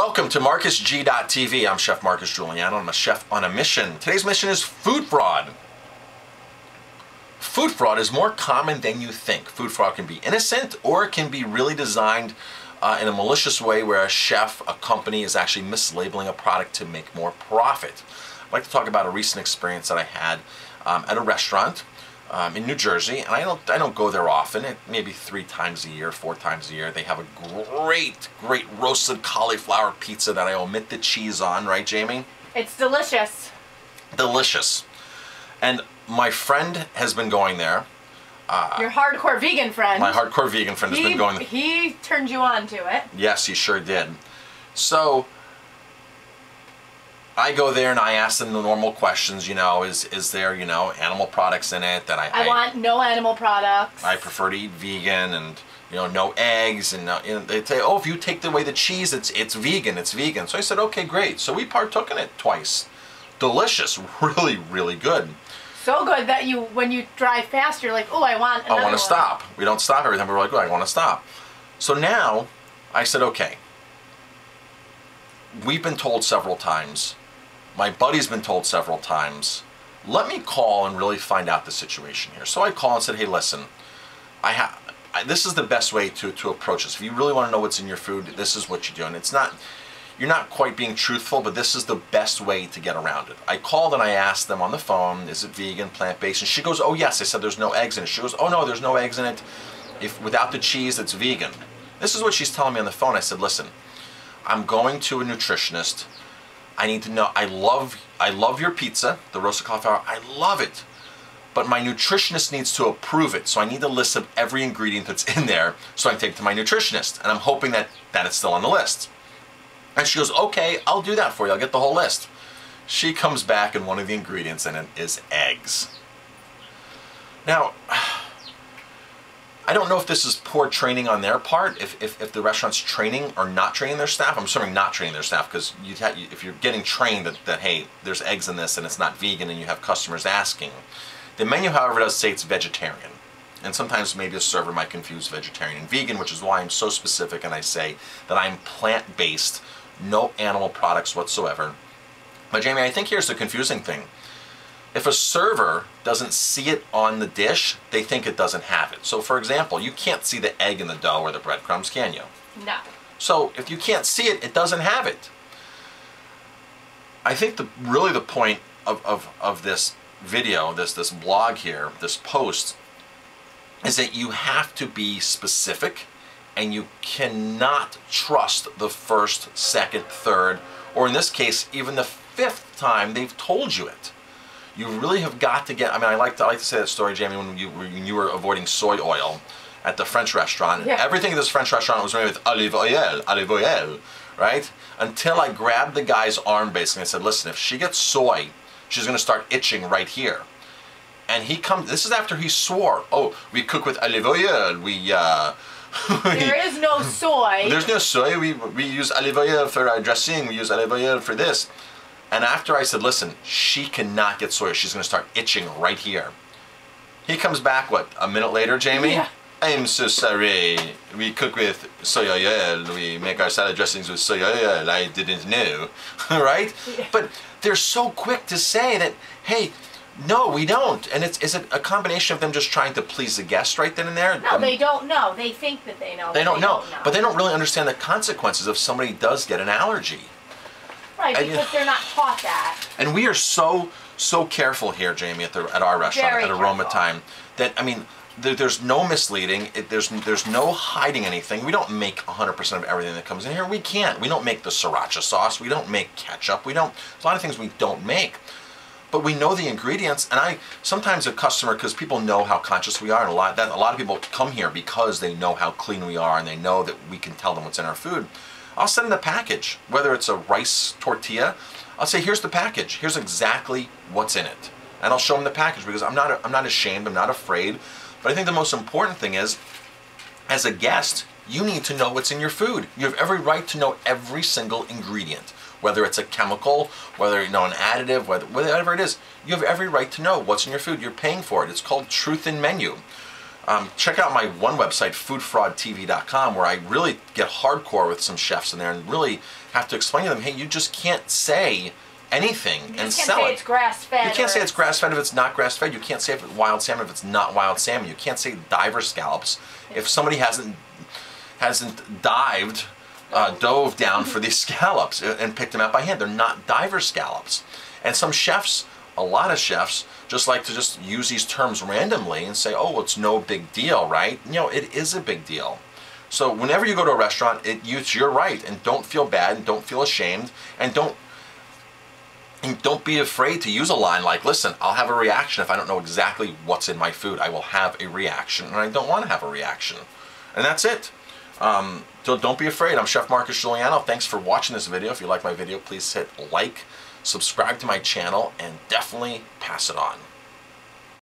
Welcome to MarcusG.tv. I'm Chef Marcus Giuliano. I'm a chef on a mission. Today's mission is food fraud. Food fraud is more common than you think. Food fraud can be innocent or it can be really designed in a malicious way where a chef, a company is actually mislabeling a product to make more profit. I'd like to talk about a recent experience that I had at a restaurant in New Jersey, and I don't go there often. Maybe 3 times a year, 4 times a year. They have a great roasted cauliflower pizza that I omit the cheese on, right, Jamie? It's delicious. Delicious. And my friend has been going there. Your hardcore vegan friend. My hardcore vegan friend has been going there. He turned you on to it. Yes, he sure did. So I go there and I ask them the normal questions, is there, animal products in it that I want no animal products. I prefer to eat vegan and, no eggs and they say, oh, if you take away the cheese, it's vegan, it's vegan. So I said, okay, great. So we partook in it twice. Delicious, really good. So good that when you drive past, you're like, oh, I want another I want one. to stop. We don't stop every time. We're like, oh, I want to stop. So now I said, okay, we've been told several times, my buddy's been told several times, let me call and really find out the situation here. So I called and said, hey, listen, this is the best way to approach this. If you really want to know what's in your food, this is what you do. And you're not quite being truthful, but this is the best way to get around it. I called and I asked them on the phone, is it vegan, plant-based? And she goes, oh yes. I said, there's no eggs in it. She goes, oh no, there's no eggs in it. If without the cheese, it's vegan. This is what she's telling me on the phone. I said, listen, I'm going to a nutritionist. I need to know, I love your pizza, the roasted cauliflower, I love it. But my nutritionist needs to approve it. So I need a list of every ingredient that's in there so I can take it to my nutritionist. And I'm hoping that it's still on the list. And she goes, okay, I'll do that for you. I'll get the whole list. She comes back and one of the ingredients in it is eggs. Now, I don't know if this is poor training on their part, if the restaurant's training or not training their staff. I'm assuming not training their staff, because if you're getting trained that, hey, there's eggs in this and it's not vegan and you have customers asking. The menu, however, does say it's vegetarian. And sometimes maybe a server might confuse vegetarian and vegan, which is why I'm so specific and I say that I'm plant-based, no animal products whatsoever. But Jamie, I think here's the confusing thing. If a server doesn't see it on the dish, they think it doesn't have it. So for example, you can't see the egg in the dough or the breadcrumbs, can you? No. So if you can't see it, it doesn't have it. I think really the point of this video, this blog here, this post, is that you have to be specific and you cannot trust the first, second, third, or in this case, even the 5th time they've told you it. You really have got to get, I like to say that story, Jamie, when you were avoiding soy oil at the French restaurant. Yeah. Everything in this French restaurant was made with olive oil, right? Until I grabbed the guy's arm basically and said, listen, if she gets soy, she's going to start itching right here. And he comes, this is after he swore, oh, we cook with olive oil, there is no soy. There's no soy, we use olive oil for our dressing, we use olive oil for this. And after I said, listen, she cannot get soy. She's going to start itching right here. He comes back, what, a minute later, Jamie? Yeah. I'm so sorry. We cook with soy oil. We make our salad dressings with soy oil. I didn't know. Right? Yeah. But they're so quick to say that, hey, no, we don't. And is it a combination of them just trying to please the guest right then and there? No, they don't know. They think that they know. They don't know. But they don't really understand the consequences if somebody does get an allergy. Right, because they're not taught that. And we are so careful here, Jamie, at our restaurant, Very at Aroma Time, that, there's no misleading, there's no hiding anything. We don't make 100% of everything that comes in here. We can't. We don't make the sriracha sauce. We don't make ketchup. There's a lot of things we don't make. But we know the ingredients, and sometimes a customer, because people know how conscious we are, and a lot of people come here because they know how clean we are, and they know that we can tell them what's in our food. I'll send them the package, whether it's a rice tortilla. I'll say, here's the package. Here's exactly what's in it. And I'll show them the package because I'm not ashamed. I'm not afraid. But I think the most important thing is, as a guest, you need to know what's in your food. You have every right to know every single ingredient. Whether it's a chemical, whether an additive, whatever it is. You have every right to know what's in your food. You're paying for it. It's called Truth in Menu. Check out my one website, foodfraudtv.com, where I really get hardcore with some chefs in there and really have to explain to them, hey, you just can't say anything and You sell can't say it. it's grass-fed. You can't say it's grass-fed if it's not grass-fed. You can't say if it's wild salmon if it's not wild salmon. You can't say diver scallops if somebody hasn't dove down for these scallops and picked them out by hand. They're not diver scallops. And some chefs, a lot of chefs, just like to just use these terms randomly and say, oh, it's no big deal, right? You know, it is a big deal. So whenever you go to a restaurant, you're right, and don't feel bad, and don't feel ashamed, and don't be afraid to use a line like, listen, I'll have a reaction if I don't know exactly what's in my food. I will have a reaction, and I don't want to have a reaction. And that's it. So don't be afraid. I'm Chef Marcus Giuliano. Thanks for watching this video. If you like my video, please hit like, subscribe to my channel, and definitely pass it on.